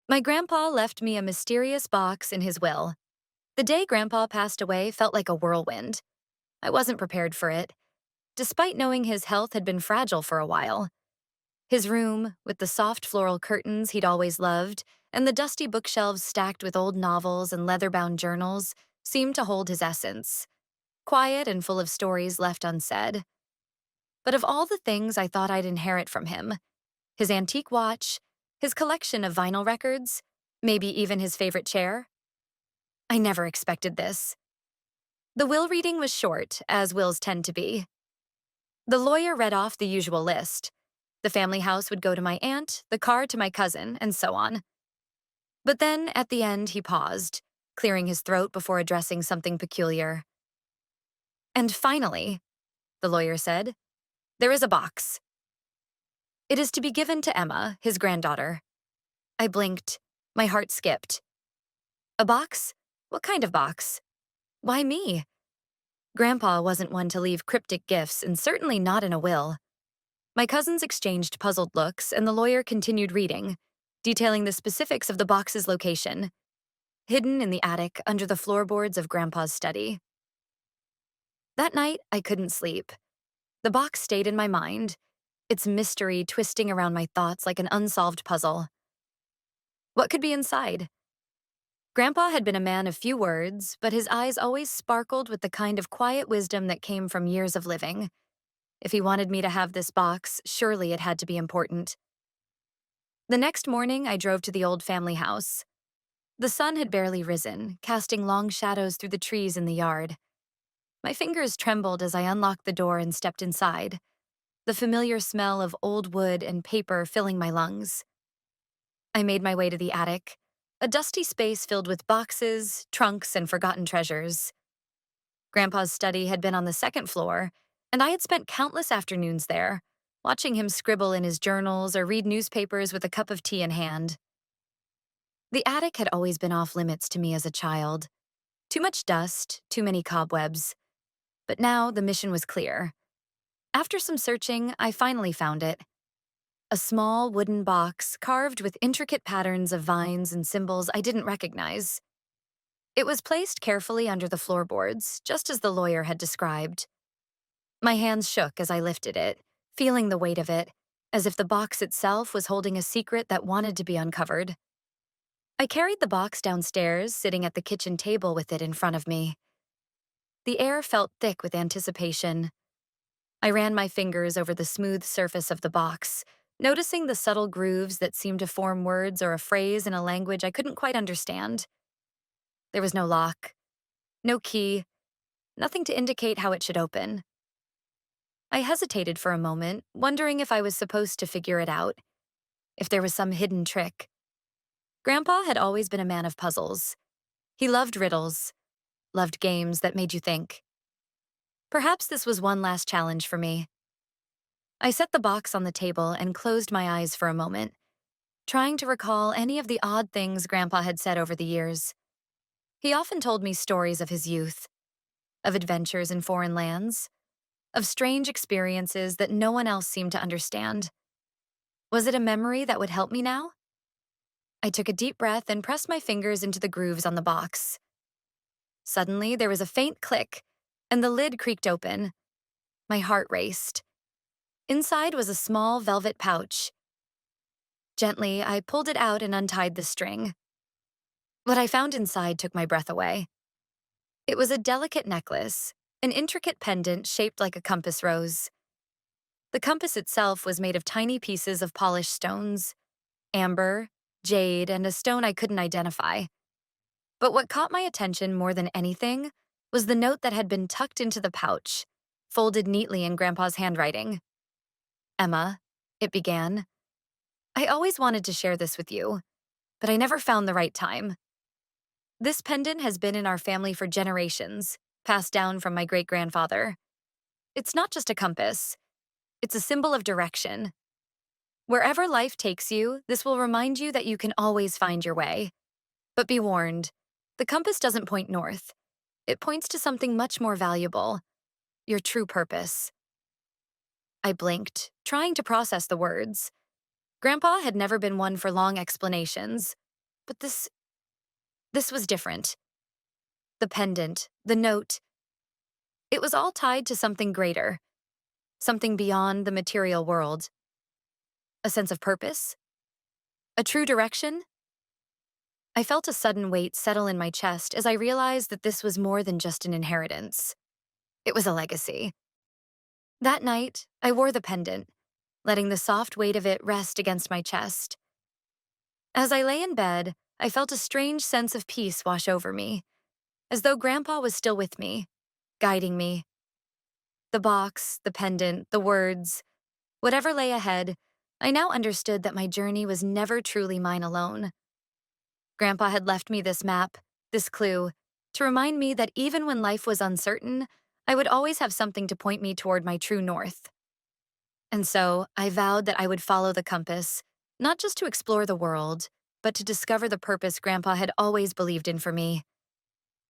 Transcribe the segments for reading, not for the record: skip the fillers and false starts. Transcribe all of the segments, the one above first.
My grandpa left me a mysterious box in his will. The day Grandpa passed away felt like a whirlwind. I wasn't prepared for it, despite knowing his health had been fragile for a while. His room, with the soft floral curtains he'd always loved, and the dusty bookshelves stacked with old novels and leather-bound journals, seemed to hold his essence, quiet and full of stories left unsaid. But of all the things I thought I'd inherit from him, his antique watch, his collection of vinyl records, maybe even his favorite chair, I never expected this. The will reading was short, as wills tend to be. The lawyer read off the usual list. The family house would go to my aunt, the car to my cousin, and so on. But then, at the end, he paused, clearing his throat before addressing something peculiar. And finally, the lawyer said, there is a box. It is to be given to Emma, his granddaughter. I blinked. My heart skipped. A box? What kind of box? Why me? Grandpa wasn't one to leave cryptic gifts, and certainly not in a will. My cousins exchanged puzzled looks, and the lawyer continued reading, detailing the specifics of the box's location, hidden in the attic under the floorboards of Grandpa's study. That night, I couldn't sleep. The box stayed in my mind, its mystery twisting around my thoughts like an unsolved puzzle. What could be inside? Grandpa had been a man of few words, but his eyes always sparkled with the kind of quiet wisdom that came from years of living. If he wanted me to have this box, surely it had to be important. The next morning, I drove to the old family house. The sun had barely risen, casting long shadows through the trees in the yard. My fingers trembled as I unlocked the door and stepped inside, the familiar smell of old wood and paper filling my lungs. I made my way to the attic, a dusty space filled with boxes, trunks, and forgotten treasures. Grandpa's study had been on the second floor, and I had spent countless afternoons there, watching him scribble in his journals or read newspapers with a cup of tea in hand. The attic had always been off limits to me as a child. Too much dust, too many cobwebs. But now the mission was clear. After some searching, I finally found it. A small wooden box carved with intricate patterns of vines and symbols I didn't recognize. It was placed carefully under the floorboards, just as the lawyer had described. My hands shook as I lifted it, feeling the weight of it, as if the box itself was holding a secret that wanted to be uncovered. I carried the box downstairs, sitting at the kitchen table with it in front of me. The air felt thick with anticipation. I ran my fingers over the smooth surface of the box, noticing the subtle grooves that seemed to form words or a phrase in a language I couldn't quite understand. There was no lock, no key, nothing to indicate how it should open. I hesitated for a moment, wondering if I was supposed to figure it out, if there was some hidden trick. Grandpa had always been a man of puzzles. He loved riddles, loved games that made you think. Perhaps this was one last challenge for me. I set the box on the table and closed my eyes for a moment, trying to recall any of the odd things Grandpa had said over the years. He often told me stories of his youth, of adventures in foreign lands, of strange experiences that no one else seemed to understand. Was it a memory that would help me now? I took a deep breath and pressed my fingers into the grooves on the box. Suddenly, there was a faint click, and the lid creaked open. My heart raced. Inside was a small velvet pouch. Gently, I pulled it out and untied the string. What I found inside took my breath away. It was a delicate necklace, an intricate pendant shaped like a compass rose. The compass itself was made of tiny pieces of polished stones, amber, jade, and a stone I couldn't identify. But what caught my attention more than anything was the note that had been tucked into the pouch, folded neatly in Grandpa's handwriting. Emma, it began. I always wanted to share this with you, but I never found the right time. This pendant has been in our family for generations, passed down from my great-grandfather. It's not just a compass. It's a symbol of direction. Wherever life takes you, this will remind you that you can always find your way. But be warned, the compass doesn't point north. It points to something much more valuable, your true purpose. I blinked, trying to process the words. Grandpa had never been one for long explanations, But this was different. The pendant, the note, it was all tied to something greater, something beyond the material world. A sense of purpose? A true direction? I felt a sudden weight settle in my chest as I realized that this was more than just an inheritance. It was a legacy. That night, I wore the pendant, letting the soft weight of it rest against my chest. As I lay in bed, I felt a strange sense of peace wash over me, as though Grandpa was still with me, guiding me. The box, the pendant, the words, whatever lay ahead, I now understood that my journey was never truly mine alone. Grandpa had left me this map, this clue, to remind me that even when life was uncertain, I would always have something to point me toward my true north. And so, I vowed that I would follow the compass, not just to explore the world, but to discover the purpose Grandpa had always believed in for me.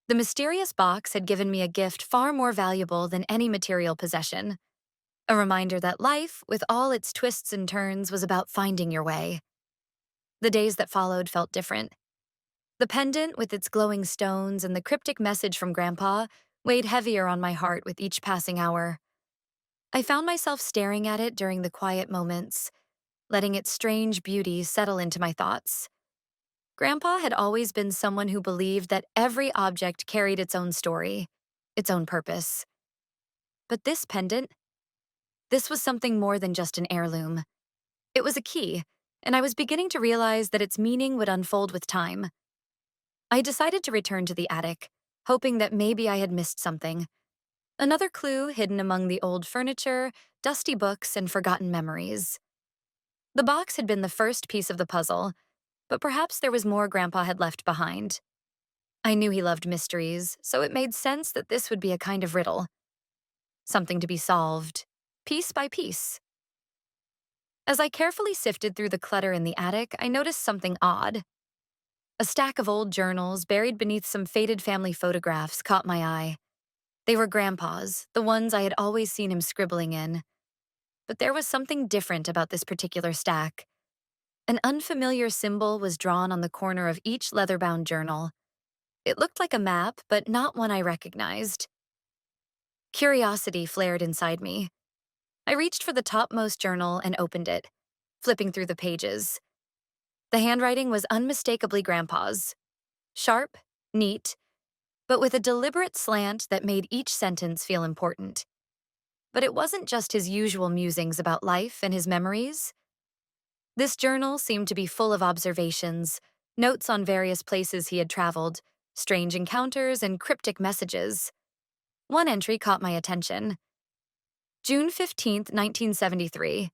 The mysterious box had given me a gift far more valuable than any material possession. A reminder that life, with all its twists and turns, was about finding your way. The days that followed felt different. The pendant, with its glowing stones and the cryptic message from Grandpa, weighed heavier on my heart with each passing hour. I found myself staring at it during the quiet moments, letting its strange beauty settle into my thoughts. Grandpa had always been someone who believed that every object carried its own story, its own purpose. But this pendant, this was something more than just an heirloom. It was a key, and I was beginning to realize that its meaning would unfold with time. I decided to return to the attic, hoping that maybe I had missed something. Another clue hidden among the old furniture, dusty books, and forgotten memories. The box had been the first piece of the puzzle, but perhaps there was more Grandpa had left behind. I knew he loved mysteries, so it made sense that this would be a kind of riddle. Something to be solved, piece by piece. As I carefully sifted through the clutter in the attic, I noticed something odd. A stack of old journals buried beneath some faded family photographs caught my eye. They were Grandpa's, the ones I had always seen him scribbling in. But there was something different about this particular stack. An unfamiliar symbol was drawn on the corner of each leather-bound journal. It looked like a map, but not one I recognized. Curiosity flared inside me. I reached for the topmost journal and opened it, flipping through the pages. The handwriting was unmistakably Grandpa's. Sharp, neat, but with a deliberate slant that made each sentence feel important. But it wasn't just his usual musings about life and his memories. This journal seemed to be full of observations, notes on various places he had traveled, strange encounters, and cryptic messages. One entry caught my attention. June 15th, 1973.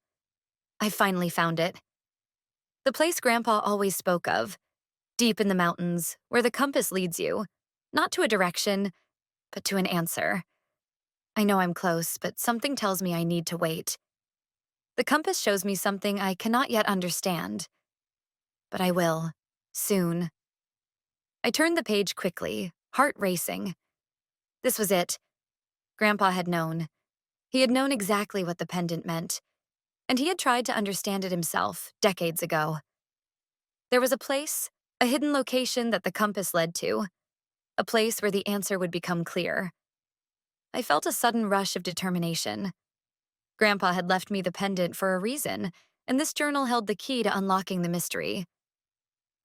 I finally found it. The place Grandpa always spoke of, deep in the mountains, where the compass leads you, not to a direction, but to an answer. I know I'm close, but something tells me I need to wait. The compass shows me something I cannot yet understand. But I will, soon. I turned the page quickly, heart racing. This was it. Grandpa had known. He had known exactly what the pendant meant, and he had tried to understand it himself decades ago. There was a place, a hidden location that the compass led to, a place where the answer would become clear. I felt a sudden rush of determination. Grandpa had left me the pendant for a reason, and this journal held the key to unlocking the mystery.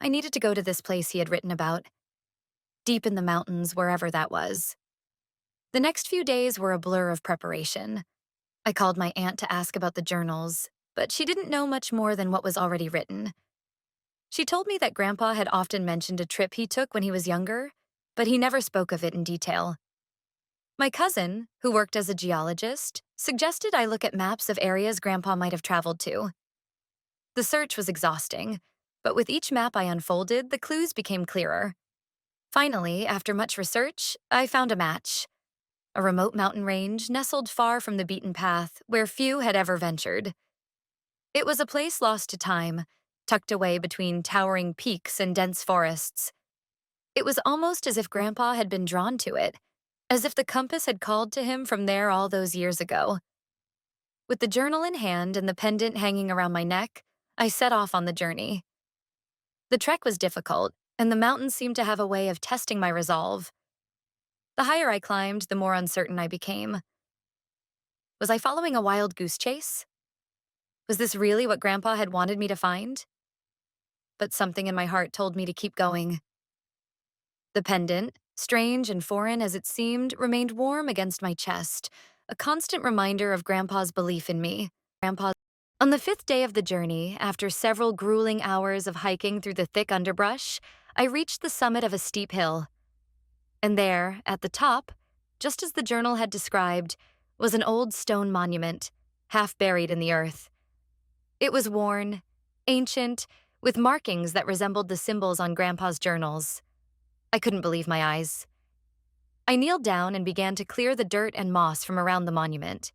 I needed to go to this place he had written about, deep in the mountains, wherever that was. The next few days were a blur of preparation. I called my aunt to ask about the journals, but she didn't know much more than what was already written. She told me that Grandpa had often mentioned a trip he took when he was younger, but he never spoke of it in detail. My cousin, who worked as a geologist, suggested I look at maps of areas Grandpa might have traveled to. The search was exhausting, but with each map I unfolded, the clues became clearer. Finally, after much research, I found a match. A remote mountain range nestled far from the beaten path where few had ever ventured. It was a place lost to time, tucked away between towering peaks and dense forests. It was almost as if Grandpa had been drawn to it, as if the compass had called to him from there all those years ago. With the journal in hand and the pendant hanging around my neck, I set off on the journey. The trek was difficult, and the mountains seemed to have a way of testing my resolve. The higher I climbed, the more uncertain I became. Was I following a wild goose chase? Was this really what Grandpa had wanted me to find? But something in my heart told me to keep going. The pendant, strange and foreign as it seemed, remained warm against my chest, a constant reminder of Grandpa's belief in me. On the fifth day of the journey, after several grueling hours of hiking through the thick underbrush, I reached the summit of a steep hill. And there, at the top, just as the journal had described, was an old stone monument, half buried in the earth. It was worn, ancient, with markings that resembled the symbols on Grandpa's journals. I couldn't believe my eyes. I kneeled down and began to clear the dirt and moss from around the monument.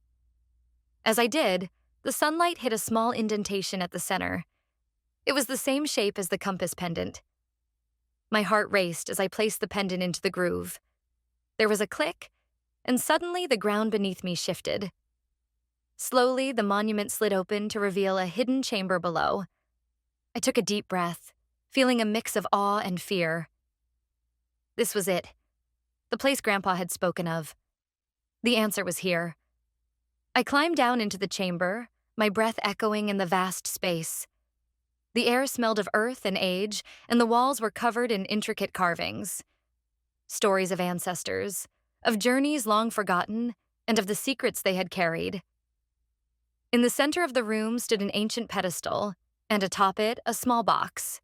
As I did, the sunlight hit a small indentation at the center. It was the same shape as the compass pendant. My heart raced as I placed the pendant into the groove. There was a click, and suddenly the ground beneath me shifted. Slowly, the monument slid open to reveal a hidden chamber below. I took a deep breath, feeling a mix of awe and fear. This was it, the place Grandpa had spoken of. The answer was here. I climbed down into the chamber, my breath echoing in the vast space. The air smelled of earth and age, and the walls were covered in intricate carvings. Stories of ancestors, of journeys long forgotten, and of the secrets they had carried. In the center of the room stood an ancient pedestal, and atop it, a small box.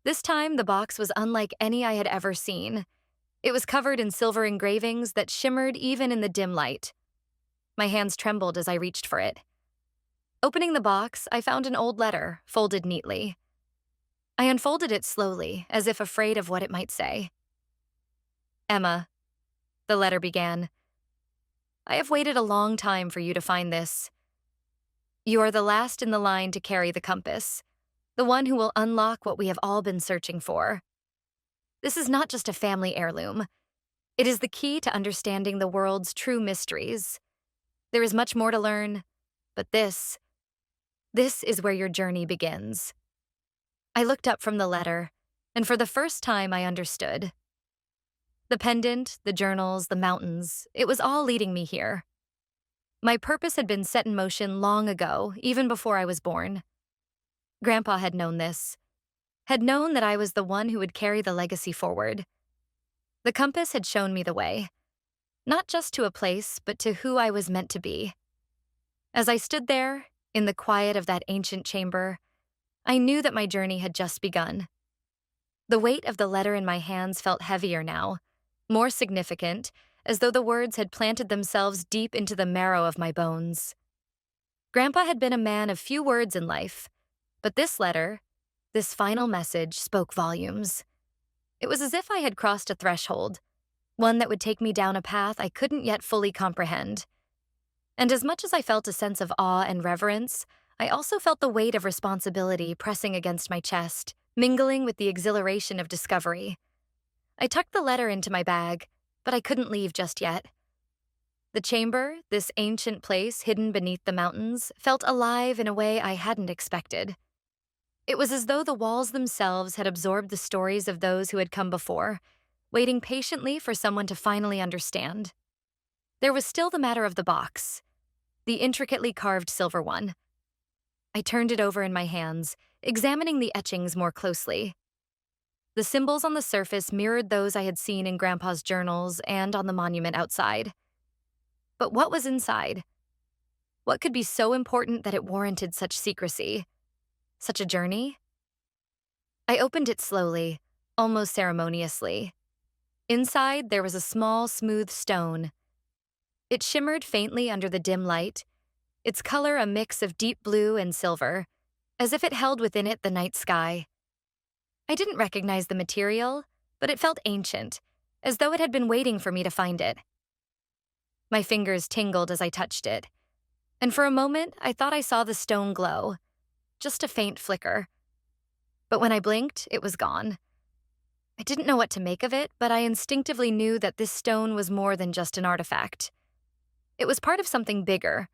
This time, the box was unlike any I had ever seen. It was covered in silver engravings that shimmered even in the dim light. My hands trembled as I reached for it. Opening the box, I found an old letter, folded neatly. I unfolded it slowly, as if afraid of what it might say. Emma, the letter began, I have waited a long time for you to find this. You are the last in the line to carry the compass, the one who will unlock what we have all been searching for. This is not just a family heirloom. It is the key to understanding the world's true mysteries. There is much more to learn, but this is where your journey begins. I looked up from the letter, and for the first time I understood. The pendant, the journals, the mountains, it was all leading me here. My purpose had been set in motion long ago, even before I was born. Grandpa had known this, had known that I was the one who would carry the legacy forward. The compass had shown me the way, not just to a place, but to who I was meant to be. As I stood there, in the quiet of that ancient chamber, I knew that my journey had just begun. The weight of the letter in my hands felt heavier now, more significant, as though the words had planted themselves deep into the marrow of my bones. Grandpa had been a man of few words in life, but this letter, this final message, spoke volumes. It was as if I had crossed a threshold, one that would take me down a path I couldn't yet fully comprehend. And as much as I felt a sense of awe and reverence, I also felt the weight of responsibility pressing against my chest, mingling with the exhilaration of discovery. I tucked the letter into my bag, but I couldn't leave just yet. The chamber, this ancient place hidden beneath the mountains, felt alive in a way I hadn't expected. It was as though the walls themselves had absorbed the stories of those who had come before, waiting patiently for someone to finally understand. There was still the matter of the box, the intricately carved silver one. I turned it over in my hands, examining the etchings more closely. The symbols on the surface mirrored those I had seen in Grandpa's journals and on the monument outside. But what was inside? What could be so important that it warranted such secrecy? Such a journey? I opened it slowly, almost ceremoniously. Inside, there was a small, smooth stone. It shimmered faintly under the dim light, its color a mix of deep blue and silver, as if it held within it the night sky. I didn't recognize the material, but it felt ancient, as though it had been waiting for me to find it. My fingers tingled as I touched it, and for a moment I thought I saw the stone glow, just a faint flicker. But when I blinked, it was gone. I didn't know what to make of it, but I instinctively knew that this stone was more than just an artifact. It was part of something bigger,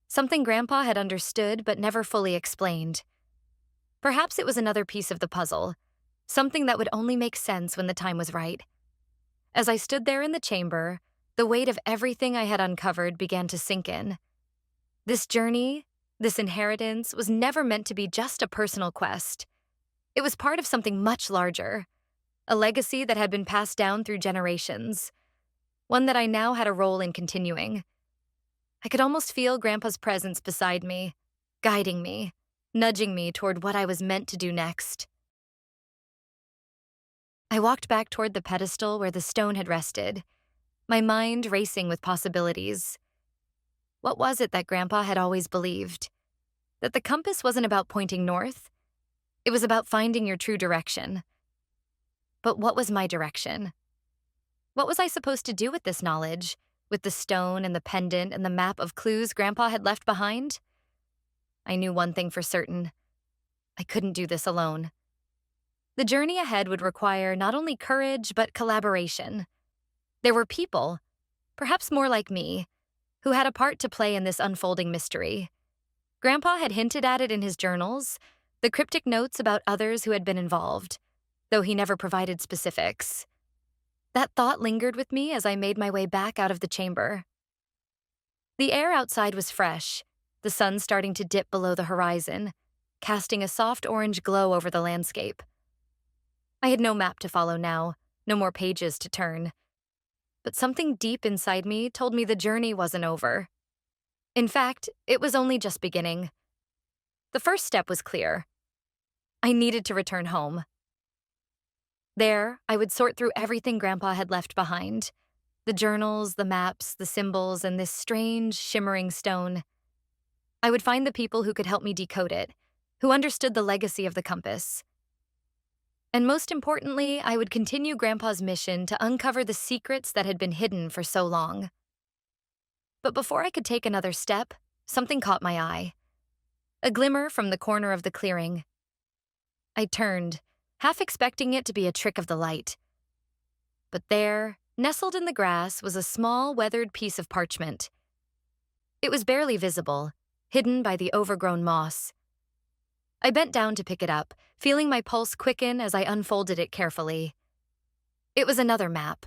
something Grandpa had understood but never fully explained. Perhaps it was another piece of the puzzle, something that would only make sense when the time was right. As I stood there in the chamber, the weight of everything I had uncovered began to sink in. This journey, this inheritance, was never meant to be just a personal quest. It was part of something much larger, a legacy that had been passed down through generations, one that I now had a role in continuing. I could almost feel Grandpa's presence beside me, guiding me, nudging me toward what I was meant to do next. I walked back toward the pedestal where the stone had rested, my mind racing with possibilities. What was it that Grandpa had always believed? That the compass wasn't about pointing north? It was about finding your true direction. But what was my direction? What was I supposed to do with this knowledge, with the stone and the pendant and the map of clues Grandpa had left behind? I knew one thing for certain. I couldn't do this alone. The journey ahead would require not only courage, but collaboration. There were people, perhaps more like me, who had a part to play in this unfolding mystery. Grandpa had hinted at it in his journals, the cryptic notes about others who had been involved, though he never provided specifics. That thought lingered with me as I made my way back out of the chamber. The air outside was fresh, the sun starting to dip below the horizon, casting a soft orange glow over the landscape. I had no map to follow now, no more pages to turn. But something deep inside me told me the journey wasn't over. In fact, it was only just beginning. The first step was clear. I needed to return home. There, I would sort through everything Grandpa had left behind. The journals, the maps, the symbols, and this strange, shimmering stone. I would find the people who could help me decode it, who understood the legacy of the compass. And most importantly, I would continue Grandpa's mission to uncover the secrets that had been hidden for so long. But before I could take another step, something caught my eye. A glimmer from the corner of the clearing. I turned, half expecting it to be a trick of the light. But there, nestled in the grass, was a small, weathered piece of parchment. It was barely visible, hidden by the overgrown moss. I bent down to pick it up, feeling my pulse quicken as I unfolded it carefully. It was another map.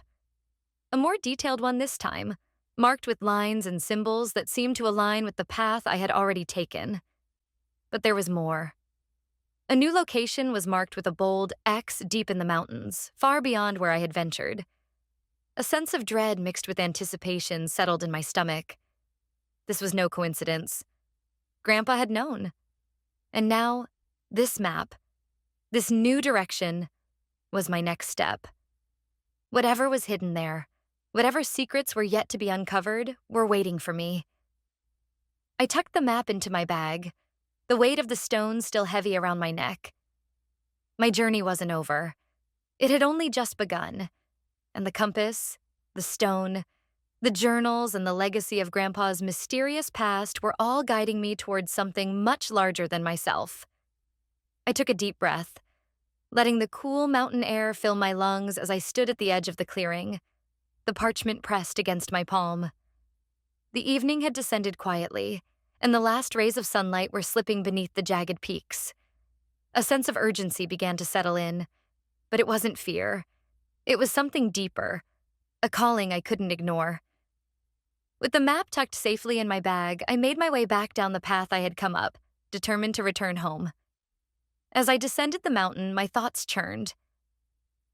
A more detailed one this time, marked with lines and symbols that seemed to align with the path I had already taken. But there was more. A new location was marked with a bold X deep in the mountains, far beyond where I had ventured. A sense of dread mixed with anticipation settled in my stomach. This was no coincidence. Grandpa had known. And now, this map, this new direction, was my next step. Whatever was hidden there, whatever secrets were yet to be uncovered, were waiting for me. I tucked the map into my bag, the weight of the stone still heavy around my neck. My journey wasn't over. It had only just begun, and the compass, the stone, the journals, and the legacy of Grandpa's mysterious past were all guiding me towards something much larger than myself. I took a deep breath, letting the cool mountain air fill my lungs as I stood at the edge of the clearing, the parchment pressed against my palm. The evening had descended quietly, and the last rays of sunlight were slipping beneath the jagged peaks. A sense of urgency began to settle in, but it wasn't fear. It was something deeper, a calling I couldn't ignore. With the map tucked safely in my bag, I made my way back down the path I had come up, determined to return home. As I descended the mountain, my thoughts churned.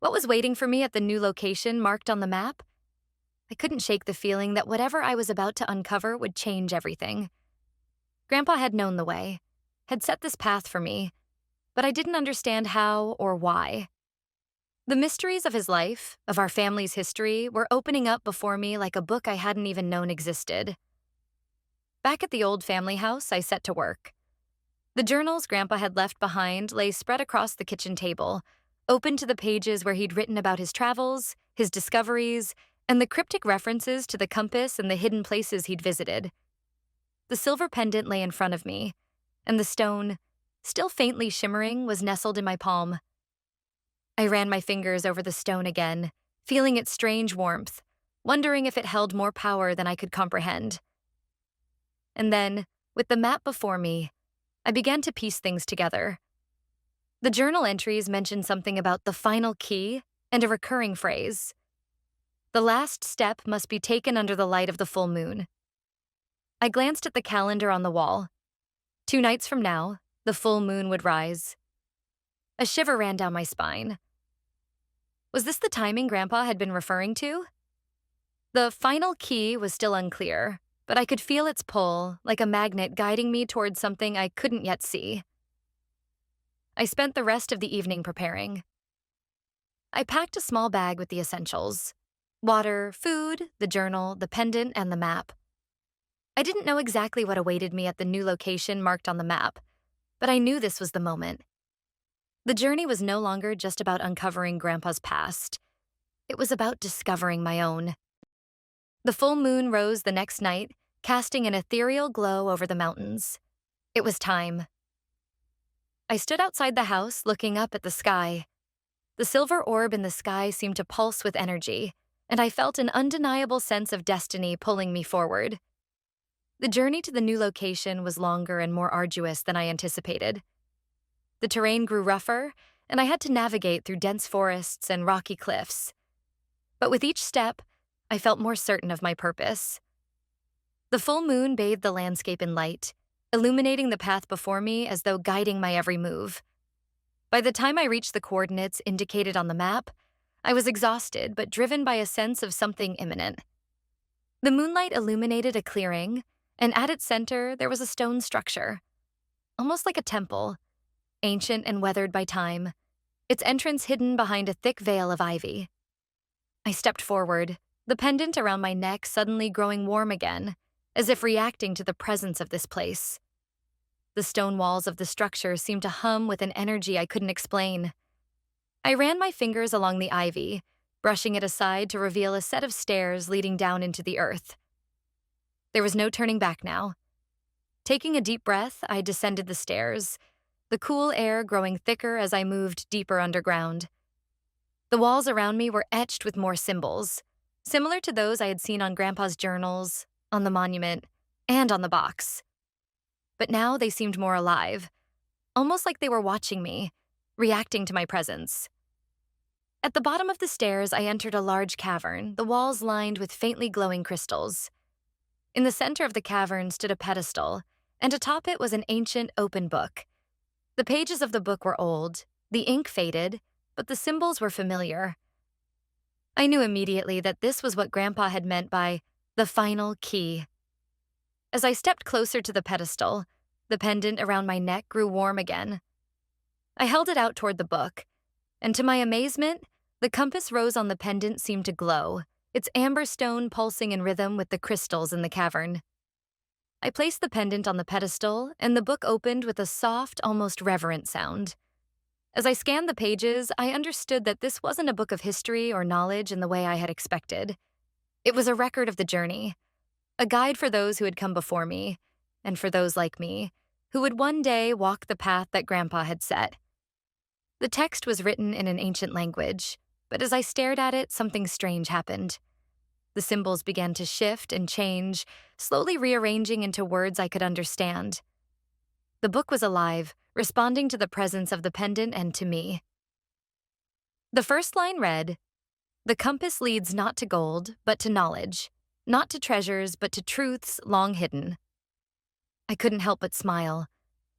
What was waiting for me at the new location marked on the map? I couldn't shake the feeling that whatever I was about to uncover would change everything. Grandpa had known the way, had set this path for me, but I didn't understand how or why. The mysteries of his life, of our family's history, were opening up before me like a book I hadn't even known existed. Back at the old family house, I set to work. The journals Grandpa had left behind lay spread across the kitchen table, open to the pages where he'd written about his travels, his discoveries, and the cryptic references to the compass and the hidden places he'd visited. The silver pendant lay in front of me, and the stone, still faintly shimmering, was nestled in my palm. I ran my fingers over the stone again, feeling its strange warmth, wondering if it held more power than I could comprehend. And then, with the map before me, I began to piece things together. The journal entries mentioned something about the final key and a recurring phrase. The last step must be taken under the light of the full moon. I glanced at the calendar on the wall. 2 nights from now, the full moon would rise. A shiver ran down my spine. Was this the timing Grandpa had been referring to? The final key was still unclear, but I could feel its pull, like a magnet guiding me towards something I couldn't yet see. I spent the rest of the evening preparing. I packed a small bag with the essentials: water, food, the journal, the pendant, and the map. I didn't know exactly what awaited me at the new location marked on the map, but I knew this was the moment. The journey was no longer just about uncovering Grandpa's past. It was about discovering my own. The full moon rose the next night, casting an ethereal glow over the mountains. It was time. I stood outside the house, looking up at the sky. The silver orb in the sky seemed to pulse with energy, and I felt an undeniable sense of destiny pulling me forward. The journey to the new location was longer and more arduous than I anticipated. The terrain grew rougher, and I had to navigate through dense forests and rocky cliffs. But with each step, I felt more certain of my purpose. The full moon bathed the landscape in light, illuminating the path before me as though guiding my every move. By the time I reached the coordinates indicated on the map, I was exhausted but driven by a sense of something imminent. The moonlight illuminated a clearing, and at its center there was a stone structure, almost like a temple, ancient and weathered by time, its entrance hidden behind a thick veil of ivy. I stepped forward, the pendant around my neck suddenly growing warm again, as if reacting to the presence of this place. The stone walls of the structure seemed to hum with an energy I couldn't explain. I ran my fingers along the ivy, brushing it aside to reveal a set of stairs leading down into the earth. There was no turning back now. Taking a deep breath, I descended the stairs, the cool air growing thicker as I moved deeper underground. The walls around me were etched with more symbols, similar to those I had seen on Grandpa's journals, on the monument, and on the box. But now they seemed more alive, almost like they were watching me, reacting to my presence. At the bottom of the stairs, I entered a large cavern, the walls lined with faintly glowing crystals. In the center of the cavern stood a pedestal, and atop it was an ancient open book. The pages of the book were old, the ink faded, but the symbols were familiar. I knew immediately that this was what Grandpa had meant by the final key. As I stepped closer to the pedestal, the pendant around my neck grew warm again. I held it out toward the book, and to my amazement, the compass rose on the pendant seemed to glow, its amber stone pulsing in rhythm with the crystals in the cavern. I placed the pendant on the pedestal, and the book opened with a soft, almost reverent sound. As I scanned the pages, I understood that this wasn't a book of history or knowledge in the way I had expected. It was a record of the journey, a guide for those who had come before me, and for those like me, who would one day walk the path that Grandpa had set. The text was written in an ancient language, but as I stared at it, something strange happened. The symbols began to shift and change, slowly rearranging into words I could understand. The book was alive, responding to the presence of the pendant and to me. The first line read, "The compass leads not to gold, but to knowledge, not to treasures, but to truths long hidden." I couldn't help but smile,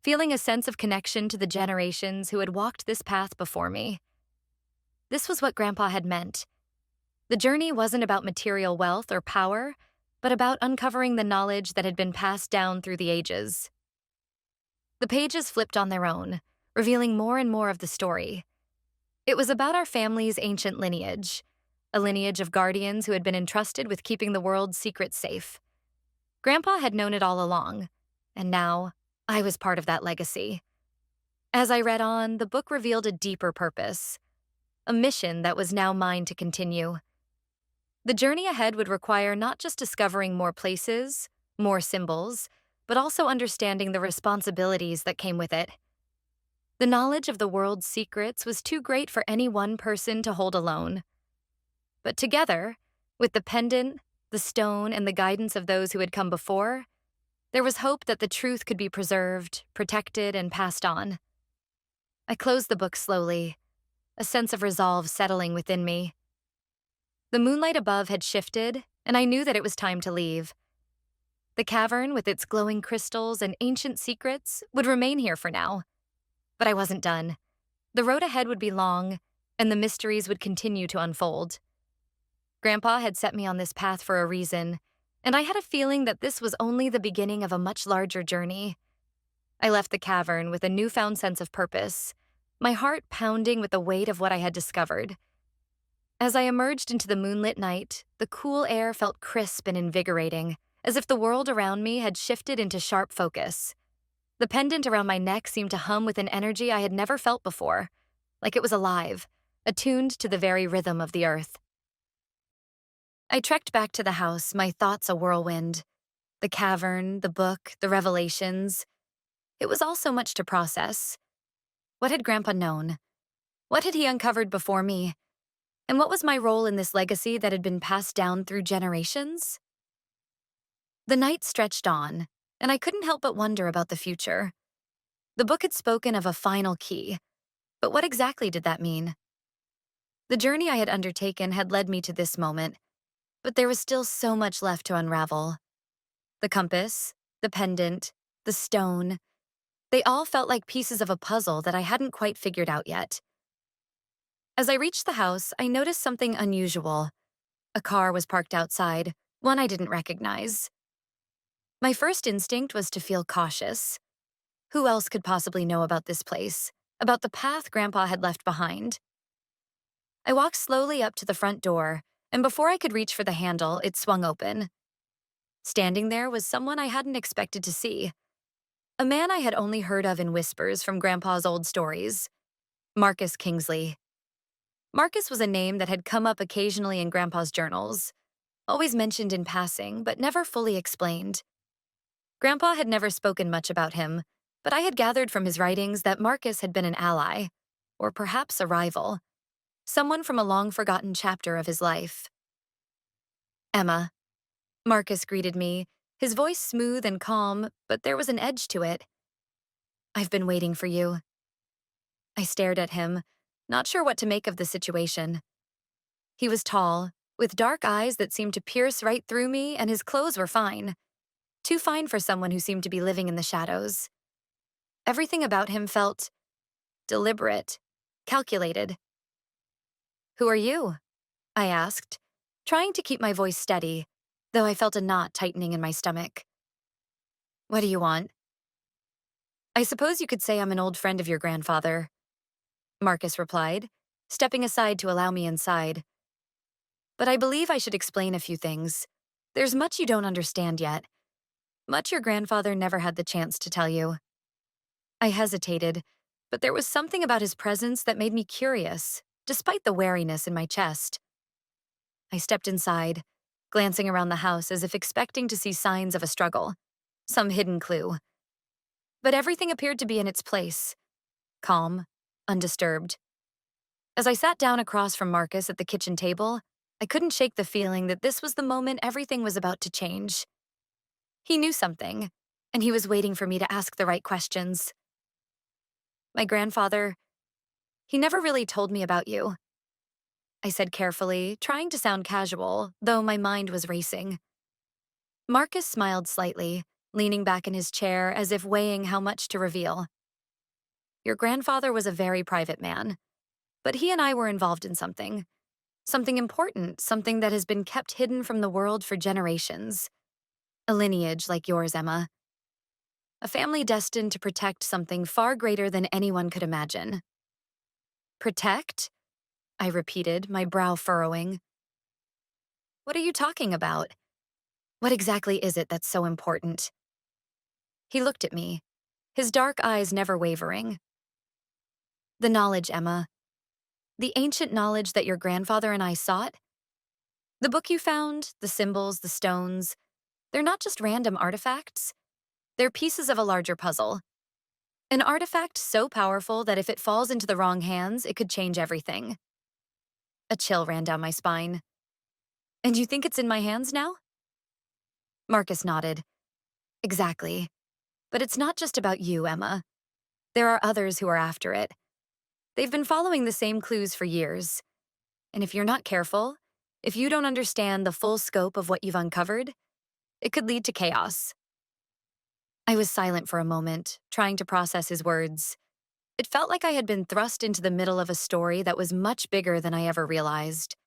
feeling a sense of connection to the generations who had walked this path before me. This was what Grandpa had meant. The journey wasn't about material wealth or power, but about uncovering the knowledge that had been passed down through the ages. The pages flipped on their own, revealing more and more of the story. It was about our family's ancient lineage, a lineage of guardians who had been entrusted with keeping the world's secrets safe. Grandpa had known it all along, and now I was part of that legacy. As I read on, the book revealed a deeper purpose, a mission that was now mine to continue. The journey ahead would require not just discovering more places, more symbols, but also understanding the responsibilities that came with it. The knowledge of the world's secrets was too great for any one person to hold alone. But together, with the pendant, the stone, and the guidance of those who had come before, there was hope that the truth could be preserved, protected, and passed on. I closed the book slowly, a sense of resolve settling within me. The moonlight above had shifted, and I knew that it was time to leave. The cavern, with its glowing crystals and ancient secrets, would remain here for now. But I wasn't done. The road ahead would be long, and the mysteries would continue to unfold. Grandpa had set me on this path for a reason, and I had a feeling that this was only the beginning of a much larger journey. I left the cavern with a newfound sense of purpose, my heart pounding with the weight of what I had discovered. As I emerged into the moonlit night, the cool air felt crisp and invigorating, as if the world around me had shifted into sharp focus. The pendant around my neck seemed to hum with an energy I had never felt before, like it was alive, attuned to the very rhythm of the earth. I trekked back to the house, my thoughts a whirlwind. The cavern, the book, the revelations. It was all so much to process. What had Grandpa known? What had he uncovered before me? And what was my role in this legacy that had been passed down through generations? The night stretched on, and I couldn't help but wonder about the future. The book had spoken of a final key, but what exactly did that mean? The journey I had undertaken had led me to this moment, but there was still so much left to unravel. The compass, the pendant, the stone, they all felt like pieces of a puzzle that I hadn't quite figured out yet. As I reached the house, I noticed something unusual. A car was parked outside, one I didn't recognize. My first instinct was to feel cautious. Who else could possibly know about this place, about the path Grandpa had left behind? I walked slowly up to the front door, and before I could reach for the handle, it swung open. Standing there was someone I hadn't expected to see. A man I had only heard of in whispers from Grandpa's old stories. Marcus Kingsley. Marcus was a name that had come up occasionally in Grandpa's journals, always mentioned in passing, but never fully explained. Grandpa had never spoken much about him, but I had gathered from his writings that Marcus had been an ally, or perhaps a rival, someone from a long-forgotten chapter of his life. Emma. Marcus greeted me, his voice smooth and calm, but there was an edge to it. I've been waiting for you. I stared at him, not sure what to make of the situation. He was tall, with dark eyes that seemed to pierce right through me, and his clothes were fine. Too fine for someone who seemed to be living in the shadows. Everything about him felt deliberate, calculated. Who are you? I asked, trying to keep my voice steady, though I felt a knot tightening in my stomach. What do you want? I suppose you could say I'm an old friend of your grandfather, Marcus replied, stepping aside to allow me inside. But I believe I should explain a few things. There's much you don't understand yet. Much your grandfather never had the chance to tell you. I hesitated, but there was something about his presence that made me curious, despite the wariness in my chest. I stepped inside, glancing around the house as if expecting to see signs of a struggle, some hidden clue. But everything appeared to be in its place, calm, undisturbed. As I sat down across from Marcus at the kitchen table, I couldn't shake the feeling that this was the moment everything was about to change. He knew something, and he was waiting for me to ask the right questions. My grandfather, he never really told me about you, I said carefully, trying to sound casual, though my mind was racing. Marcus smiled slightly, leaning back in his chair as if weighing how much to reveal. Your grandfather was a very private man, but he and I were involved in something. Something important, something that has been kept hidden from the world for generations. A lineage like yours, Emma. A family destined to protect something far greater than anyone could imagine. Protect? I repeated, my brow furrowing. What are you talking about? What exactly is it that's so important? He looked at me, his dark eyes never wavering. The knowledge, Emma. The ancient knowledge that your grandfather and I sought. The book you found, the symbols, the stones, they're not just random artifacts. They're pieces of a larger puzzle. An artifact so powerful that if it falls into the wrong hands, it could change everything. A chill ran down my spine. And you think it's in my hands now? Marcus nodded. Exactly. But it's not just about you, Emma. There are others who are after it. They've been following the same clues for years. And if you're not careful, if you don't understand the full scope of what you've uncovered, it could lead to chaos. I was silent for a moment, trying to process his words. It felt like I had been thrust into the middle of a story that was much bigger than I ever realized.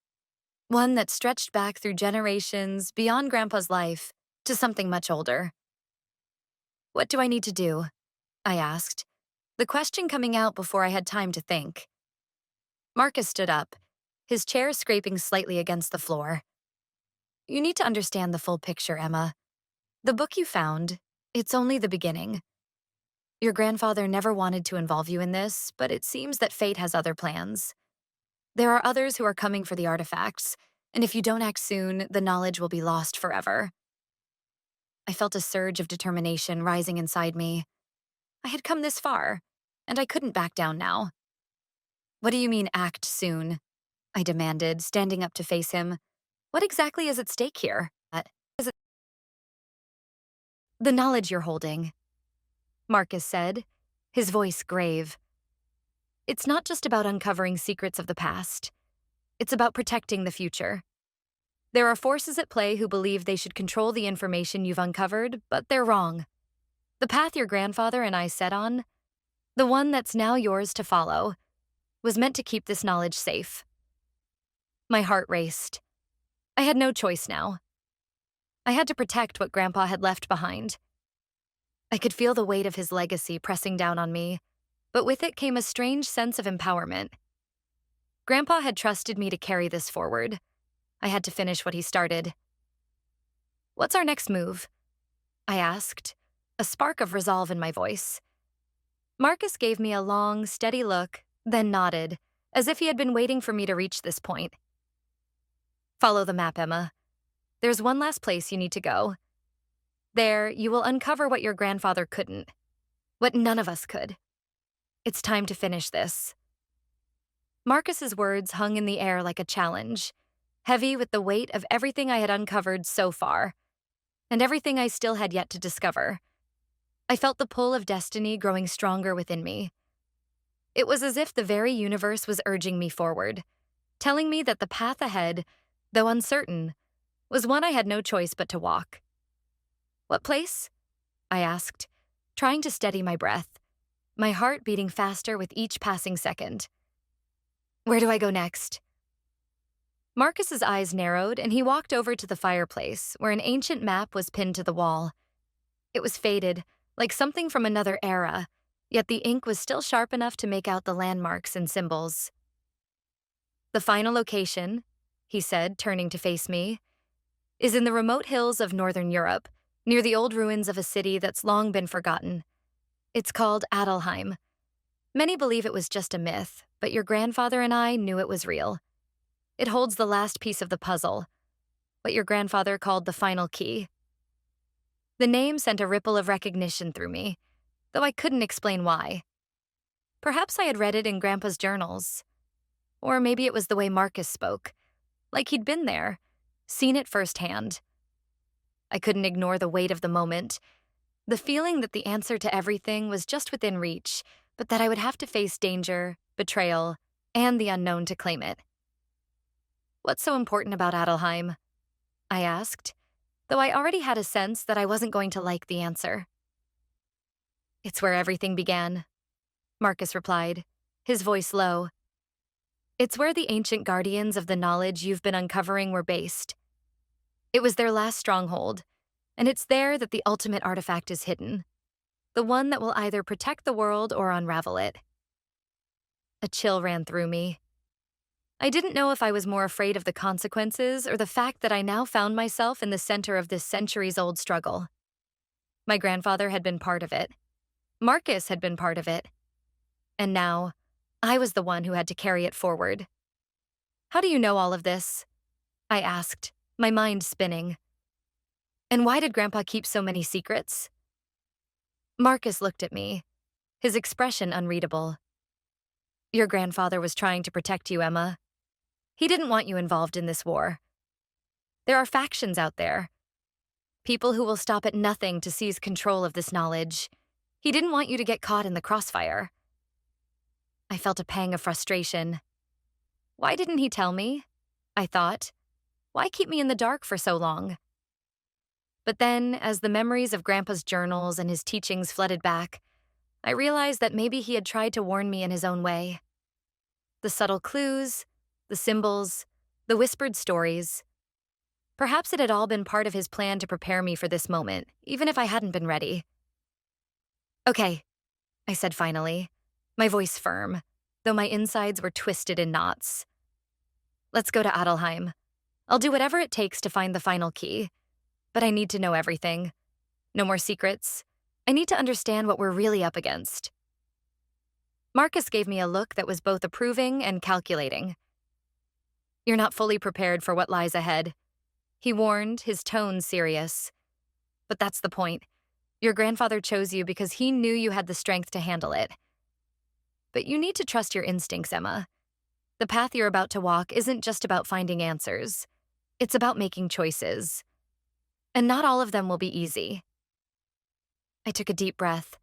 One that stretched back through generations, beyond Grandpa's life, to something much older. What do I need to do? I asked, the question coming out before I had time to think. Marcus stood up, his chair scraping slightly against the floor. You need to understand the full picture, Emma. The book you found, it's only the beginning. Your grandfather never wanted to involve you in this, but it seems that fate has other plans. There are others who are coming for the artifacts, and if you don't act soon, the knowledge will be lost forever. I felt a surge of determination rising inside me. I had come this far, and I couldn't back down now. What do you mean, act soon? I demanded, standing up to face him. What exactly is at stake here? Is it the knowledge you're holding? Marcus said, his voice grave. It's not just about uncovering secrets of the past. It's about protecting the future. There are forces at play who believe they should control the information you've uncovered, but they're wrong. The path your grandfather and I set on, the one that's now yours to follow, was meant to keep this knowledge safe. My heart raced. I had no choice now. I had to protect what Grandpa had left behind. I could feel the weight of his legacy pressing down on me, but with it came a strange sense of empowerment. Grandpa had trusted me to carry this forward. I had to finish what he started. What's our next move? I asked, a spark of resolve in my voice. Marcus gave me a long, steady look, then nodded, as if he had been waiting for me to reach this point. Follow the map, Emma. There's one last place you need to go. There, you will uncover what your grandfather couldn't, what none of us could. It's time to finish this. Marcus's words hung in the air like a challenge, heavy with the weight of everything I had uncovered so far, and everything I still had yet to discover. I felt the pull of destiny growing stronger within me. It was as if the very universe was urging me forward, telling me that the path ahead, though uncertain, was one I had no choice but to walk. What place? I asked, trying to steady my breath, my heart beating faster with each passing second. Where do I go next? Marcus's eyes narrowed, and he walked over to the fireplace, where an ancient map was pinned to the wall. It was faded, like something from another era, yet the ink was still sharp enough to make out the landmarks and symbols. The final location, he said, turning to face me, is in the remote hills of northern Europe, near the old ruins of a city that's long been forgotten. It's called Adelheim. Many believe it was just a myth, but your grandfather and I knew it was real. It holds the last piece of the puzzle, what your grandfather called the final key. The name sent a ripple of recognition through me, though I couldn't explain why. Perhaps I had read it in Grandpa's journals. Or maybe it was the way Marcus spoke, like he'd been there, seen it firsthand. I couldn't ignore the weight of the moment, the feeling that the answer to everything was just within reach, but that I would have to face danger, betrayal, and the unknown to claim it. What's so important about Adelheim? I asked, though I already had a sense that I wasn't going to like the answer. It's where everything began, Marcus replied, his voice low. It's where the ancient guardians of the knowledge you've been uncovering were based. It was their last stronghold, and it's there that the ultimate artifact is hidden, the one that will either protect the world or unravel it. A chill ran through me. I didn't know if I was more afraid of the consequences or the fact that I now found myself in the center of this centuries-old struggle. My grandfather had been part of it. Marcus had been part of it. And now, I was the one who had to carry it forward. How do you know all of this? I asked, my mind spinning. And why did Grandpa keep so many secrets? Marcus looked at me, his expression unreadable. Your grandfather was trying to protect you, Emma. He didn't want you involved in this war. There are factions out there. People who will stop at nothing to seize control of this knowledge. He didn't want you to get caught in the crossfire. I felt a pang of frustration. Why didn't he tell me? I thought. Why keep me in the dark for so long? But then, as the memories of Grandpa's journals and his teachings flooded back, I realized that maybe he had tried to warn me in his own way. The subtle clues, the symbols, the whispered stories. Perhaps it had all been part of his plan to prepare me for this moment, even if I hadn't been ready. Okay, I said finally, my voice firm, though my insides were twisted in knots. Let's go to Adelheim. I'll do whatever it takes to find the final key. But I need to know everything. No more secrets. I need to understand what we're really up against. Marcus gave me a look that was both approving and calculating. You're not fully prepared for what lies ahead, he warned, his tone serious. But that's the point. Your grandfather chose you because he knew you had the strength to handle it. But you need to trust your instincts, Emma. The path you're about to walk isn't just about finding answers. It's about making choices. And not all of them will be easy. I took a deep breath,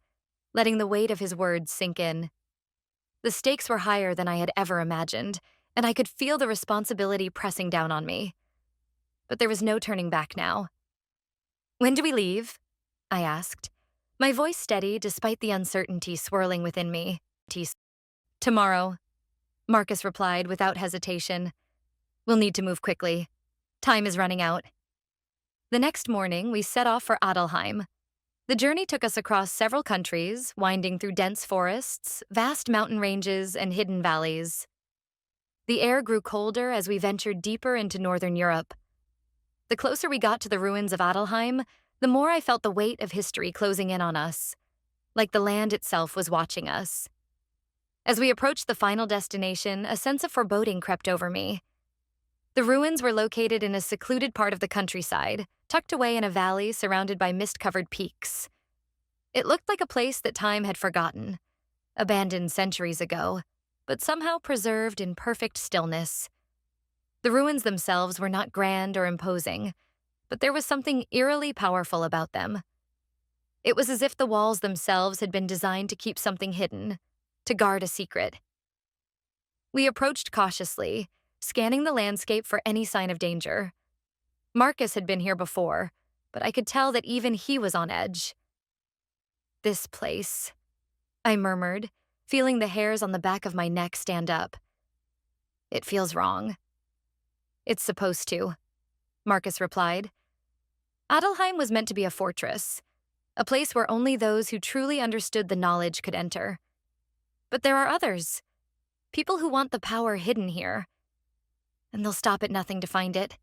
letting the weight of his words sink in. The stakes were higher than I had ever imagined, and I could feel the responsibility pressing down on me. But there was no turning back now. When do we leave? I asked, my voice steady despite the uncertainty swirling within me. Tomorrow, Marcus replied without hesitation. We'll need to move quickly. Time is running out. The next morning, we set off for Adelheim. The journey took us across several countries, winding through dense forests, vast mountain ranges, and hidden valleys. The air grew colder as we ventured deeper into northern Europe. The closer we got to the ruins of Adelheim, the more I felt the weight of history closing in on us, like the land itself was watching us. As we approached the final destination, a sense of foreboding crept over me. The ruins were located in a secluded part of the countryside, tucked away in a valley surrounded by mist-covered peaks. It looked like a place that time had forgotten, abandoned centuries ago, but somehow preserved in perfect stillness. The ruins themselves were not grand or imposing, but there was something eerily powerful about them. It was as if the walls themselves had been designed to keep something hidden, to guard a secret. We approached cautiously, scanning the landscape for any sign of danger. Marcus had been here before, but I could tell that even he was on edge. This place, I murmured, feeling the hairs on the back of my neck stand up. It feels wrong. It's supposed to, Marcus replied. Adelheim was meant to be a fortress, a place where only those who truly understood the knowledge could enter. But there are others, people who want the power hidden here, and they'll stop at nothing to find it.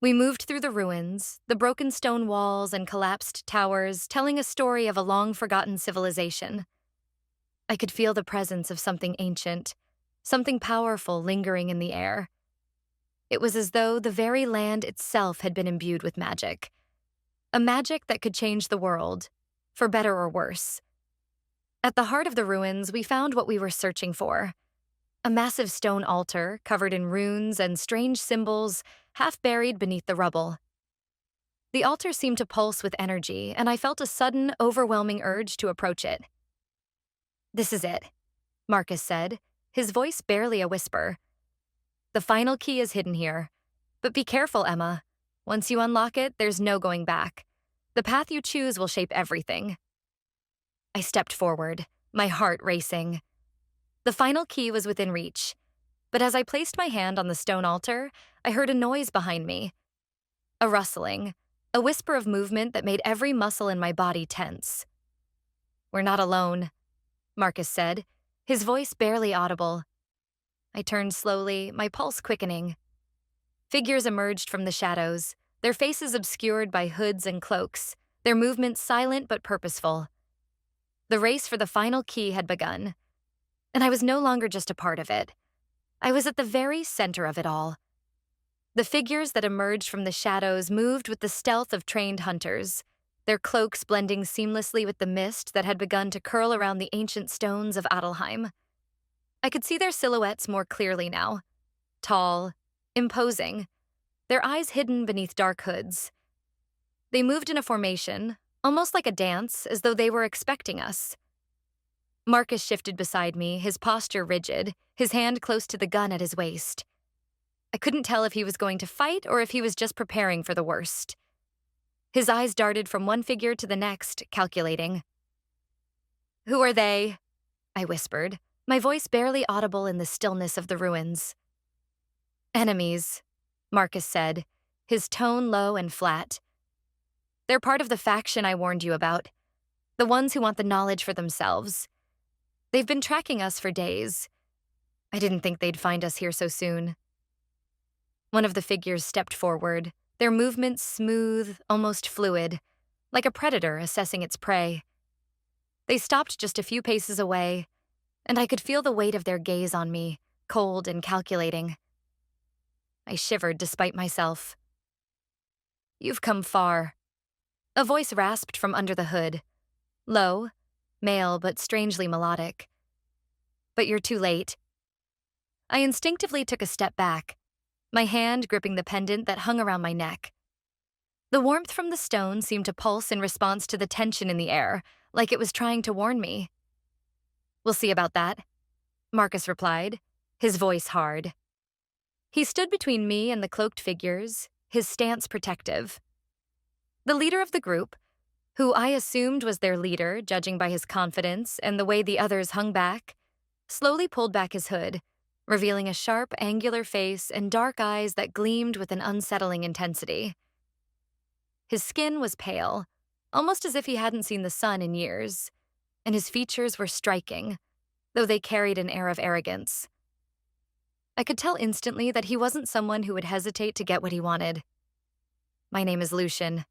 We moved through the ruins, the broken stone walls and collapsed towers, telling a story of a long-forgotten civilization. I could feel the presence of something ancient, something powerful lingering in the air. It was as though the very land itself had been imbued with magic, a magic that could change the world, for better or worse. At the heart of the ruins, we found what we were searching for. A massive stone altar covered in runes and strange symbols, half buried beneath the rubble. The altar seemed to pulse with energy, and I felt a sudden, overwhelming urge to approach it. This is it, Marcus said, his voice barely a whisper. The final key is hidden here. But be careful, Emma. Once you unlock it, there's no going back. The path you choose will shape everything. I stepped forward, my heart racing. The final key was within reach, but as I placed my hand on the stone altar, I heard a noise behind me. A rustling, a whisper of movement that made every muscle in my body tense. We're not alone, Marcus said, his voice barely audible. I turned slowly, my pulse quickening. Figures emerged from the shadows, their faces obscured by hoods and cloaks, their movements silent but purposeful. The race for the final key had begun, and I was no longer just a part of it. I was at the very center of it all. The figures that emerged from the shadows moved with the stealth of trained hunters, their cloaks blending seamlessly with the mist that had begun to curl around the ancient stones of Adelheim. I could see their silhouettes more clearly now, tall, imposing, their eyes hidden beneath dark hoods. They moved in a formation, almost like a dance, as though they were expecting us. Marcus shifted beside me, his posture rigid, his hand close to the gun at his waist. I couldn't tell if he was going to fight or if he was just preparing for the worst. His eyes darted from one figure to the next, calculating. "Who are they?" I whispered, my voice barely audible in the stillness of the ruins. "Enemies," Marcus said, his tone low and flat. "They're part of the faction I warned you about, the ones who want the knowledge for themselves. They've been tracking us for days. I didn't think they'd find us here so soon." One of the figures stepped forward, their movements smooth, almost fluid, like a predator assessing its prey. They stopped just a few paces away, and I could feel the weight of their gaze on me, cold and calculating. I shivered despite myself. "You've come far." A voice rasped from under the hood. Low, male but strangely melodic. "But you're too late." I instinctively took a step back, my hand gripping the pendant that hung around my neck. The warmth from the stone seemed to pulse in response to the tension in the air, like it was trying to warn me. "We'll see about that," Marcus replied, his voice hard. He stood between me and the cloaked figures, his stance protective. The leader of the group, who I assumed was their leader, judging by his confidence and the way the others hung back, slowly pulled back his hood, revealing a sharp, angular face and dark eyes that gleamed with an unsettling intensity. His skin was pale, almost as if he hadn't seen the sun in years, and his features were striking, though they carried an air of arrogance. I could tell instantly that he wasn't someone who would hesitate to get what he wanted. "My name is Lucian,"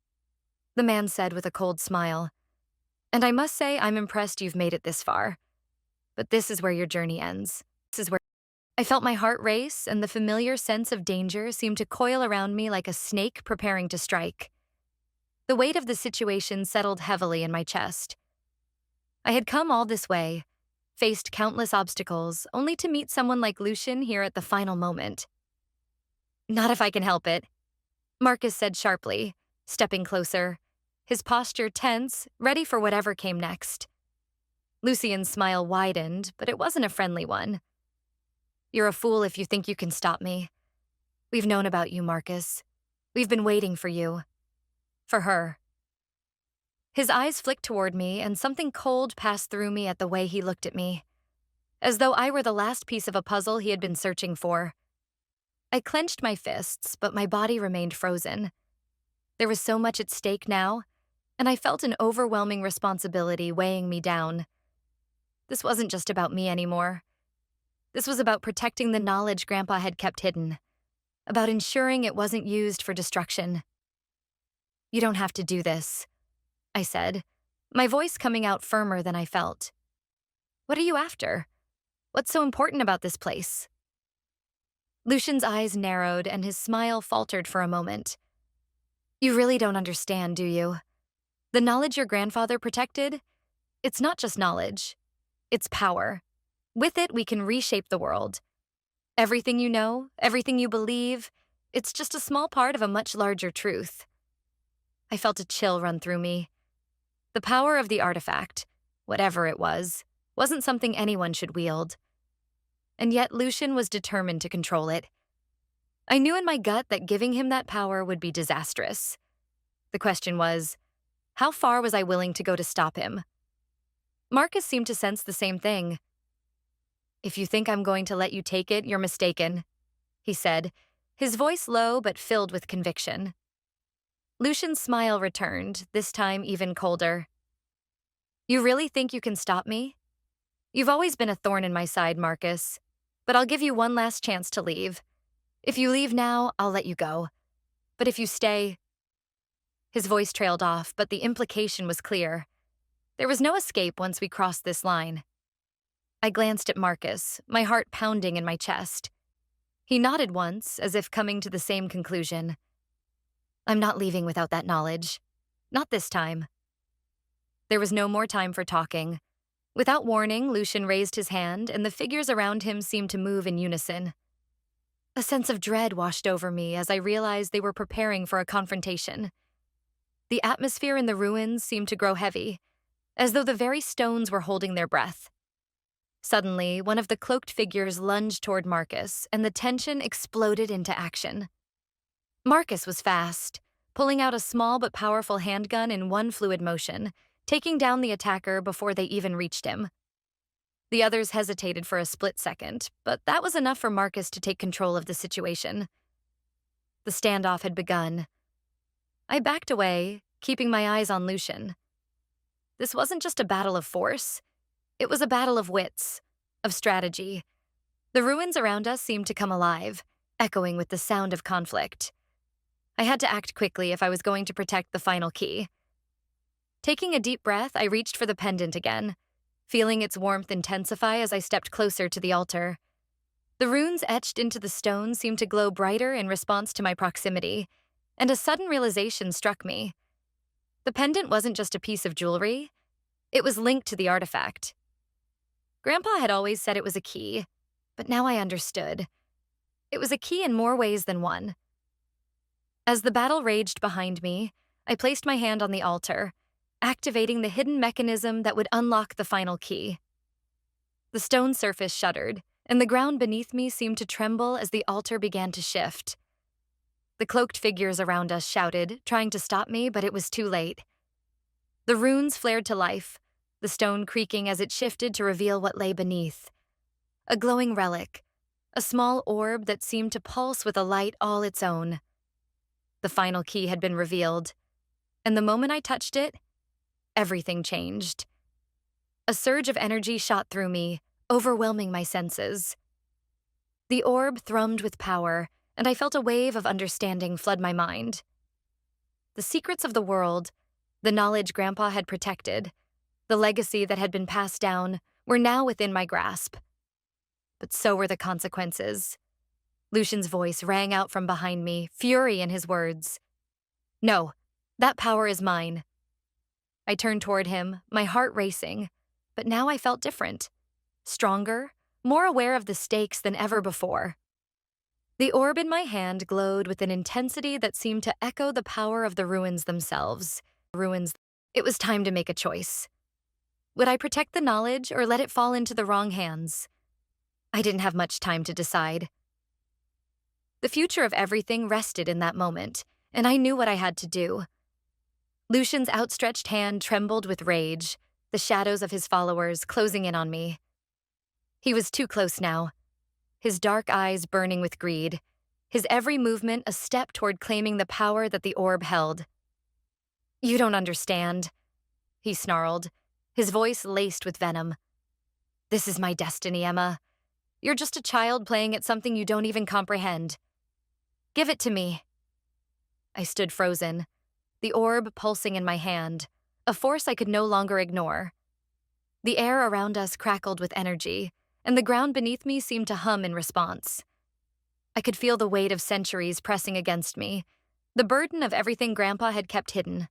the man said with a cold smile, "and I must say I'm impressed you've made it this far. But this is where your journey ends. This is where..." I felt my heart race, and the familiar sense of danger seemed to coil around me like a snake preparing to strike. The weight of the situation settled heavily in my chest. I had come all this way, faced countless obstacles, only to meet someone like Lucian here at the final moment. "Not if I can help it," Marcus said sharply, stepping closer, his posture tense, ready for whatever came next. Lucian's smile widened, but it wasn't a friendly one. "You're a fool if you think you can stop me. We've known about you, Marcus. We've been waiting for you. For her." His eyes flicked toward me, and something cold passed through me at the way he looked at me, as though I were the last piece of a puzzle he had been searching for. I clenched my fists, but my body remained frozen. There was so much at stake now, and I felt an overwhelming responsibility weighing me down. This wasn't just about me anymore. This was about protecting the knowledge Grandpa had kept hidden, about ensuring it wasn't used for destruction. "You don't have to do this," I said, my voice coming out firmer than I felt. "What are you after? What's so important about this place?" Lucian's eyes narrowed and his smile faltered for a moment. "You really don't understand, do you? The knowledge your grandfather protected? It's not just knowledge. It's power. With it, we can reshape the world. Everything you know, everything you believe, it's just a small part of a much larger truth." I felt a chill run through me. The power of the artifact, whatever it was, wasn't something anyone should wield. And yet Lucian was determined to control it. I knew in my gut that giving him that power would be disastrous. The question was, how far was I willing to go to stop him? Marcus seemed to sense the same thing. "If you think I'm going to let you take it, you're mistaken," he said, his voice low but filled with conviction. Lucian's smile returned, this time even colder. "You really think you can stop me? You've always been a thorn in my side, Marcus, but I'll give you one last chance to leave. If you leave now, I'll let you go. But if you stay..." His voice trailed off, but the implication was clear. There was no escape once we crossed this line. I glanced at Marcus, my heart pounding in my chest. He nodded once, as if coming to the same conclusion. "I'm not leaving without that knowledge. Not this time." There was no more time for talking. Without warning, Lucian raised his hand, and the figures around him seemed to move in unison. A sense of dread washed over me as I realized they were preparing for a confrontation. The atmosphere in the ruins seemed to grow heavy, as though the very stones were holding their breath. Suddenly, one of the cloaked figures lunged toward Marcus, and the tension exploded into action. Marcus was fast, pulling out a small but powerful handgun in one fluid motion, taking down the attacker before they even reached him. The others hesitated for a split second, but that was enough for Marcus to take control of the situation. The standoff had begun. I backed away, keeping my eyes on Lucian. This wasn't just a battle of force. It was a battle of wits, of strategy. The ruins around us seemed to come alive, echoing with the sound of conflict. I had to act quickly if I was going to protect the final key. Taking a deep breath, I reached for the pendant again, feeling its warmth intensify as I stepped closer to the altar. The runes etched into the stone seemed to glow brighter in response to my proximity, and a sudden realization struck me. The pendant wasn't just a piece of jewelry, it was linked to the artifact. Grandpa had always said it was a key, but now I understood. It was a key in more ways than one. As the battle raged behind me, I placed my hand on the altar, activating the hidden mechanism that would unlock the final key. The stone surface shuddered, and the ground beneath me seemed to tremble as the altar began to shift. The cloaked figures around us shouted, trying to stop me, but it was too late. The runes flared to life, the stone creaking as it shifted to reveal what lay beneath. A glowing relic, a small orb that seemed to pulse with a light all its own. The final key had been revealed, and the moment I touched it, everything changed. A surge of energy shot through me, overwhelming my senses. The orb thrummed with power, and I felt a wave of understanding flood my mind. The secrets of the world, the knowledge Grandpa had protected, the legacy that had been passed down, were now within my grasp. But so were the consequences. Lucian's voice rang out from behind me, fury in his words. "No, that power is mine." I turned toward him, my heart racing, but now I felt different. Stronger, more aware of the stakes than ever before. The orb in my hand glowed with an intensity that seemed to echo the power of the ruins themselves. It was time to make a choice. Would I protect the knowledge or let it fall into the wrong hands? I didn't have much time to decide. The future of everything rested in that moment, and I knew what I had to do. Lucian's outstretched hand trembled with rage, the shadows of his followers closing in on me. He was too close now, his dark eyes burning with greed, his every movement a step toward claiming the power that the orb held. "You don't understand," he snarled, his voice laced with venom. "This is my destiny, Emma. You're just a child playing at something you don't even comprehend. Give it to me." I stood frozen, the orb pulsing in my hand, a force I could no longer ignore. The air around us crackled with energy, and the ground beneath me seemed to hum in response. I could feel the weight of centuries pressing against me, the burden of everything Grandpa had kept hidden,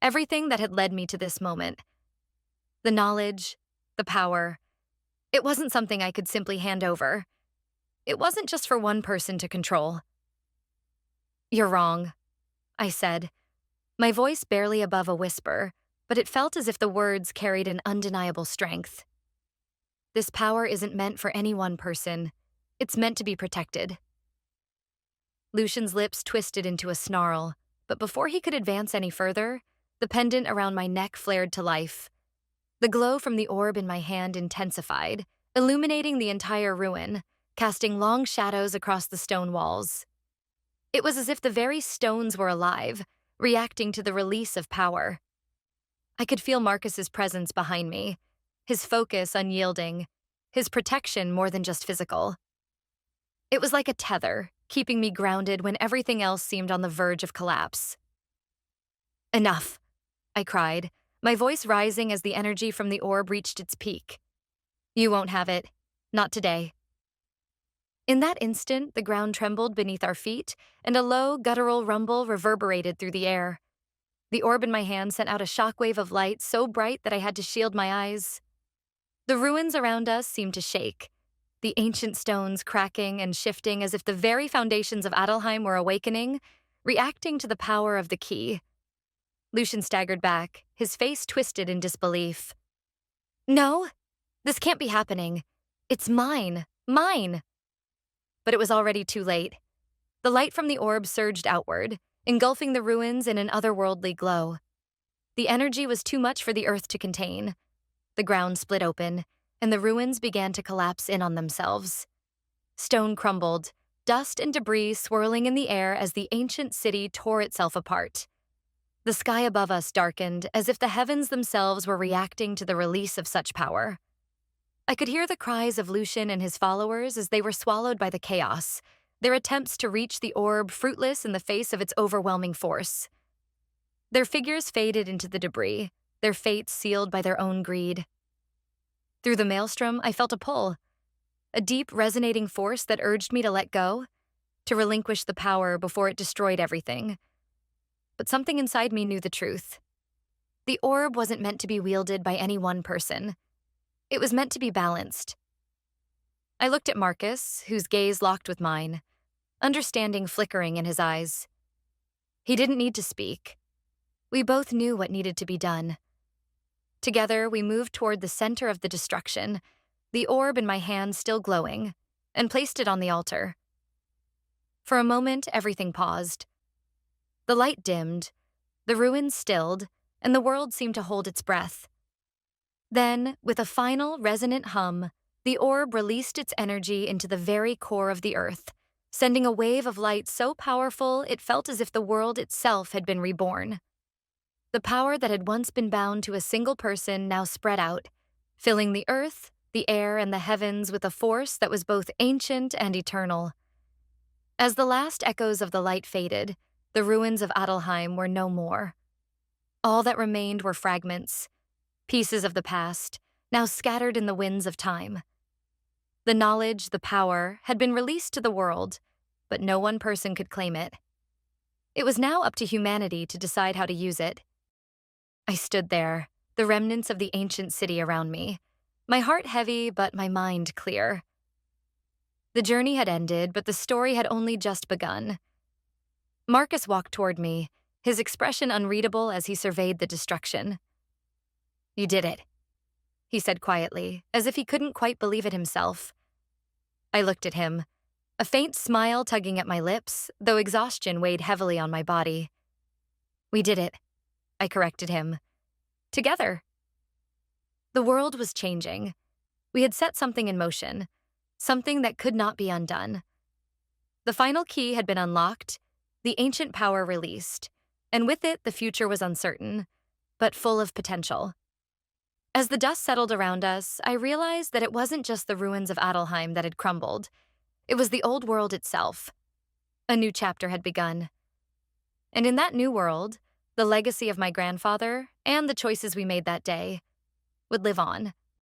everything that had led me to this moment. The knowledge, the power. It wasn't something I could simply hand over. It wasn't just for one person to control. "You're wrong," I said, my voice barely above a whisper, but it felt as if the words carried an undeniable strength. "This power isn't meant for any one person. It's meant to be protected." Lucian's lips twisted into a snarl, but before he could advance any further, the pendant around my neck flared to life. The glow from the orb in my hand intensified, illuminating the entire ruin, casting long shadows across the stone walls. It was as if the very stones were alive, reacting to the release of power. I could feel Marcus's presence behind me, his focus unyielding, his protection more than just physical. It was like a tether, keeping me grounded when everything else seemed on the verge of collapse. "Enough," I cried, my voice rising as the energy from the orb reached its peak. "You won't have it. Not today." In that instant, the ground trembled beneath our feet, and a low, guttural rumble reverberated through the air. The orb in my hand sent out a shockwave of light so bright that I had to shield my eyes. The ruins around us seemed to shake, the ancient stones cracking and shifting as if the very foundations of Adelheim were awakening, reacting to the power of the key. Lucian staggered back, his face twisted in disbelief. "No," This can't be happening. It's mine. Mine. But it was already too late. The light from the orb surged outward, engulfing the ruins in an otherworldly glow. The energy was too much for the earth to contain. The ground split open, and the ruins began to collapse in on themselves. Stone crumbled, dust and debris swirling in the air as the ancient city tore itself apart. The sky above us darkened as if the heavens themselves were reacting to the release of such power. I could hear the cries of Lucian and his followers as they were swallowed by the chaos, their attempts to reach the orb fruitless in the face of its overwhelming force. Their figures faded into the debris, their fates sealed by their own greed. Through the maelstrom, I felt a pull, a deep, resonating force that urged me to let go, to relinquish the power before it destroyed everything. But something inside me knew the truth. The orb wasn't meant to be wielded by any one person. It was meant to be balanced. I looked at Marcus, whose gaze locked with mine, understanding flickering in his eyes. He didn't need to speak. We both knew what needed to be done. Together, we moved toward the center of the destruction, the orb in my hand still glowing, and placed it on the altar. For a moment, everything paused. The light dimmed, the ruins stilled, and the world seemed to hold its breath. Then, with a final, resonant hum, the orb released its energy into the very core of the earth, sending a wave of light so powerful it felt as if the world itself had been reborn. The power that had once been bound to a single person now spread out, filling the earth, the air, and the heavens with a force that was both ancient and eternal. As the last echoes of the light faded, the ruins of Adelheim were no more. All that remained were fragments, pieces of the past, now scattered in the winds of time. The knowledge, the power, had been released to the world, but no one person could claim it. It was now up to humanity to decide how to use it. I stood there, the remnants of the ancient city around me, my heart heavy but my mind clear. The journey had ended, but the story had only just begun. Marcus walked toward me, his expression unreadable as he surveyed the destruction. "You did it," he said quietly, as if he couldn't quite believe it himself. I looked at him, a faint smile tugging at my lips, though exhaustion weighed heavily on my body. "We did it," I corrected him. "Together." The world was changing. We had set something in motion, something that could not be undone. The final key had been unlocked, the ancient power released, and with it the future was uncertain, but full of potential. As the dust settled around us, I realized that it wasn't just the ruins of Adelheim that had crumbled. It was the old world itself. A new chapter had begun. And in that new world, the legacy of my grandfather, and the choices we made that day, would live on.